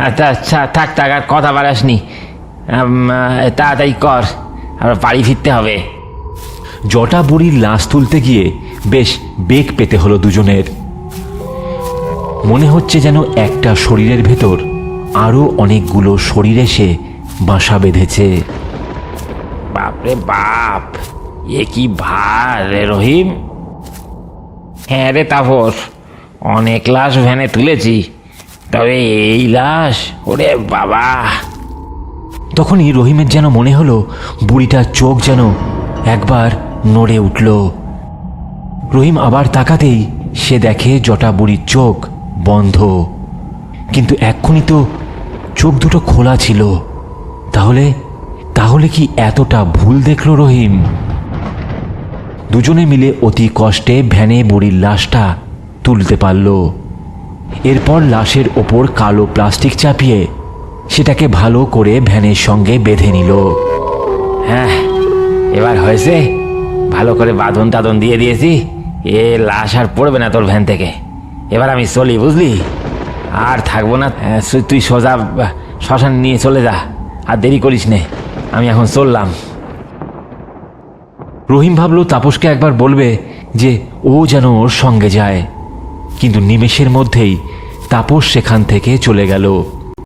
আচ্ছা থাক থাক, আর কথা বাড়াসনি। তাড়াতাড়ি কর, আবার বাড়ি ফিরতে হবে। জটা বুড়ির লাশ তুলতে গিয়ে বেশ বেগ পেতে হলো দুজনের। মনে হচ্ছে যেন একটা শরীরের ভেতর আরো অনেকগুলো শরীর এসে বাসা বেঁধেছে। বাপরে বাপ, এ কি ভার রে রহিম। হ্যাঁ রে তাপস, অনেক লাশ ভ্যানে তুলেছি, তবে এই লাশ, ওরে বাবা। তখনই রহিমের যেন মনে হলো বুড়িটার চোখ যেন একবার নড়ে উঠল। রহিম আবার তাকাতেই সে দেখে জটা বুড়ির চোখ বন্ধ, কিন্তু এক্ষুনি তো চোখ দুটো খোলা ছিল। তাহলে তাহলে কি এতটা ভুল দেখল রহিম? দুজনে মিলে অতি কষ্টে ভ্যানে বুড়ির লাশটা তুলতে পারল। এরপর লাশের ওপর কালো প্লাস্টিক চাপিয়ে সেটাকে ভালো করে ভ্যানের সঙ্গে বেঁধে নিল। হ্যাঁ, এবার হয়েছে, ভালো করে বাঁধন টাধন দিয়ে দিয়েছি, এ লাশ আর পড়বে না তোর ভ্যান থেকে। এবার আমি চলি, বুঝলি? আর থাকবো না। তুই সোজা শ্মশান নিয়ে চলে যা, আর দেরি করিস নে, আমি এখন চললাম। রহিম ভাবল তাপসকে একবার বলবে যে ও যেন ওর সঙ্গে যায়, কিন্তু নিমেষের মধ্যেই তাপস সেখান থেকে চলে গেল।